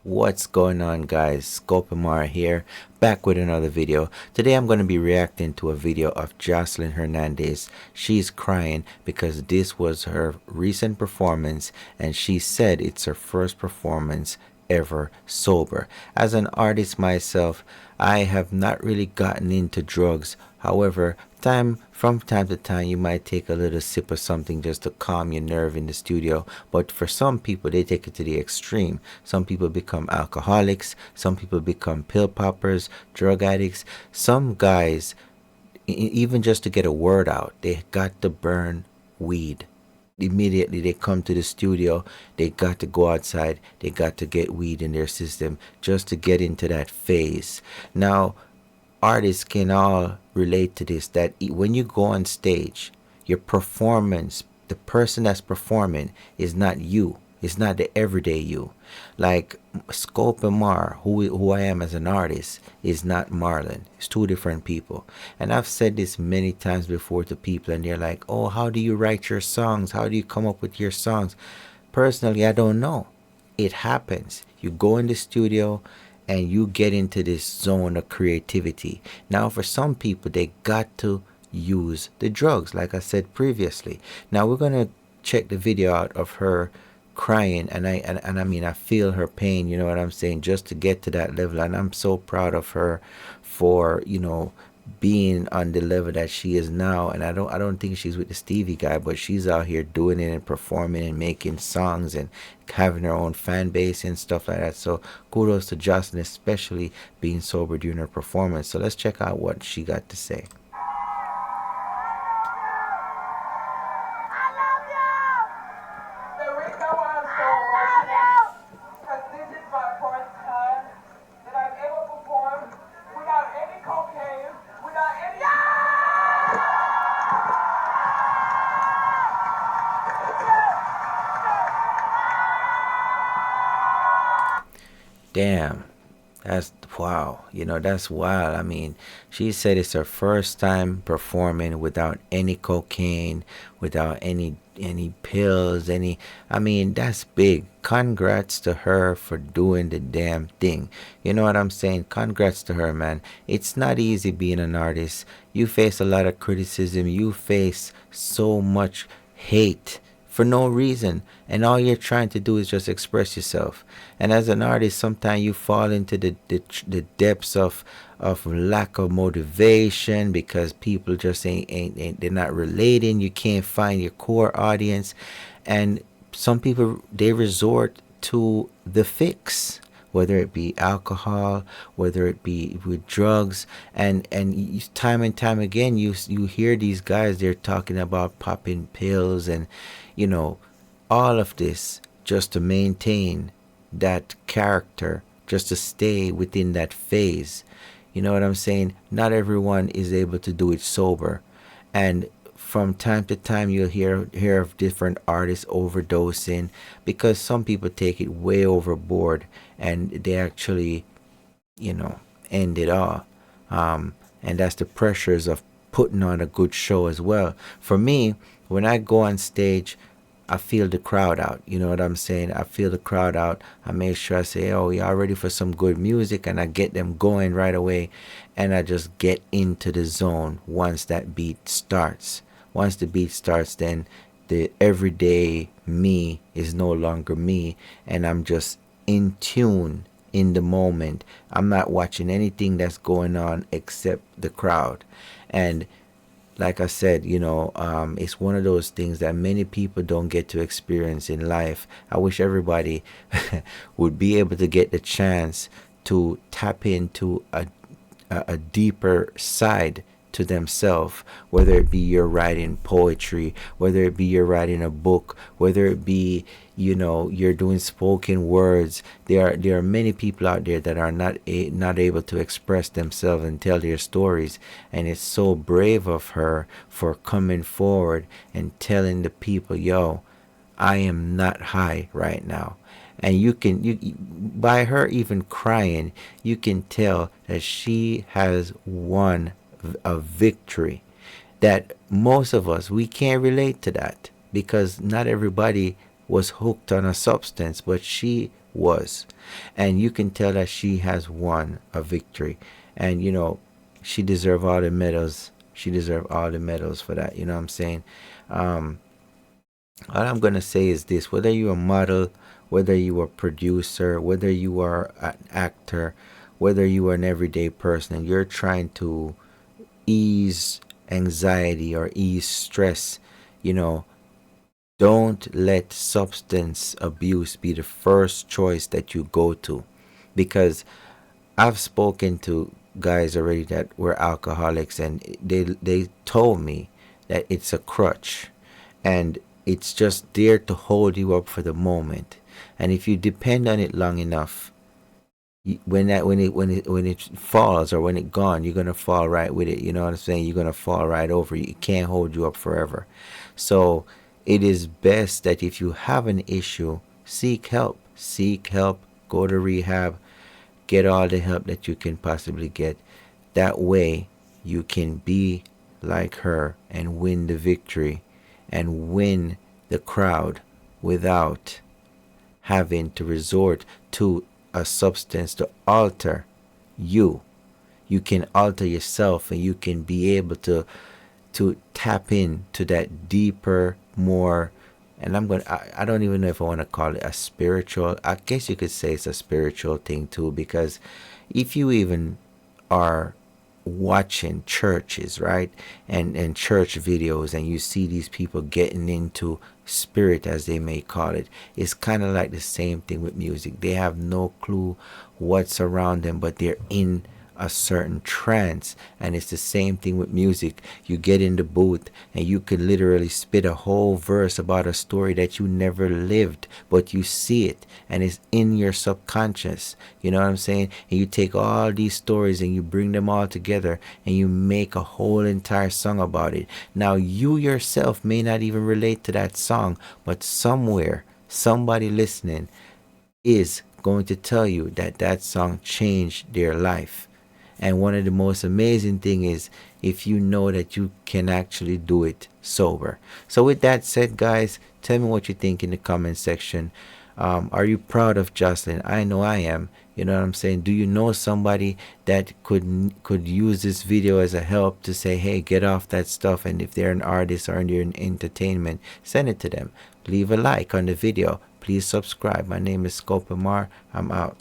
What's going on, guys? ScopeMR here, back with another video. Today I'm going to be reacting to a video of Joseline Hernandez. She's crying because this was her recent performance and she said it's her first performance ever sober. As an artist myself, I have not really gotten into drugs. However, from time to time you might take a little sip of something just to calm your nerve in the studio, but for some people they take it to the extreme. Some people become alcoholics, some people become pill poppers, drug addicts. Some guys, even just to get a word out, they got to burn weed. Immediately they come to the studio, they got to go outside, they got to get weed in their system just to get into that phase. Now, artists can all relate to this, that when you go on stage, your performance, the person that's performing is not you. It's not the everyday you. Like ScopeMR, who I am as an artist, is not Marlon. It's two different people. And I've said this many times before to people, and they're like, oh, how do you write your songs? How do you come up with your songs? Personally, I don't know. It happens. You go in the studio and you get into this zone of creativity. Now, for some people, they got to use the drugs, like I said previously. Now, we're going to check the video out of her crying, and I mean, I feel her pain, you know what I'm saying, just to get to that level. And I'm so proud of her for, being on the level that she is now. And I don't think she's with the Stevie guy, but she's out here doing it and performing and making songs and having her own fan base and stuff like that. So kudos to Jocelyn, especially being sober during her performance. So let's check out what she got to say. Damn, that's wow. That's wild. I mean, she said it's her first time performing without any cocaine, without any pills, any. I mean, that's big. Congrats to her for doing the damn thing. You know what I'm saying? Congrats to her, man. It's not easy being an artist. You face a lot of criticism. You face so much hate for no reason, and all you're trying to do is just express yourself. And as an artist, sometimes you fall into the depths of lack of motivation because people just ain't they're not relating. You can't find your core audience, and some people, they resort to the fix, whether it be alcohol, whether it be with drugs. And time and time again, you hear these guys, they're talking about popping pills and all of this just to maintain that character, just to stay within that phase. You know what I'm saying? Not everyone is able to do it sober. And from time to time you'll hear of different artists overdosing because some people take it way overboard and they actually end it all. And that's the pressures of putting on a good show as well. For me, when I go on stage, I feel the crowd out. You know what I'm saying? I feel the crowd out. I make sure I say, oh, y'all ready for some good music? And I get them going right away. And I just get into the zone once that beat starts. Once the beat starts, then the everyday me is no longer me. And I'm just in tune in the moment. I'm not watching anything that's going on except the crowd. And like I said, it's one of those things that many people don't get to experience in life. I wish everybody would be able to get the chance to tap into a deeper side to themselves, whether it be you're writing poetry, whether it be you're writing a book, whether it be you're doing spoken words. There are many people out there that are not able to express themselves and tell their stories, and it's so brave of her for coming forward and telling the people, yo, I am not high right now. And you by her even crying, you can tell that she has won a victory that most of us, we can't relate to that because not everybody was hooked on a substance, but she was. And you can tell that she has won a victory. And, she deserves all the medals. She deserves all the medals for that. You know what I'm saying? Um, all I'm going to say is this: whether you're a model, whether you are a producer, whether you are an actor, whether you are an everyday person and you're trying to ease anxiety or ease stress, you know, don't let substance abuse be the first choice that you go to. Because I've spoken to guys already that were alcoholics, and they told me that it's a crutch, and it's just there to hold you up for the moment. And if you depend on it long enough, when it falls or when it gone, you're gonna fall right with it. You know what I'm saying? You're gonna fall right over. It can't hold you up forever. So it is best that if you have an issue, seek help. Seek help. Go to rehab. Get all the help that you can possibly get. That way, you can be like her and win the victory and win the crowd without having to resort to a substance to alter you. You can alter yourself, and you can be able to tap in to that deeper, more, and I don't even know if I want to call it a spiritual. I guess you could say it's a spiritual thing too, because if you even are watching churches, right, and church videos, and you see these people getting into spirit, as they may call it, it's kind of like the same thing with music. They have no clue what's around them, but they're in a certain trance. And it's the same thing with music. You get in the booth and you could literally spit a whole verse about a story that you never lived, but you see it and it's in your subconscious. You know what I'm saying? And you take all these stories and you bring them all together and you make a whole entire song about it. Now you yourself may not even relate to that song, but somewhere somebody listening is going to tell you that that song changed their life. And one of the most amazing thing is if you know that you can actually do it sober. So with that said, guys, tell me what you think in the comment section. Are you proud of Joseline? I know I am. You know what I'm saying? Do you know somebody that could use this video as a help to say, hey, get off that stuff? And if they're an artist or they're in entertainment, send it to them. Leave a like on the video. Please subscribe. My name is ScopeMR. I'm out.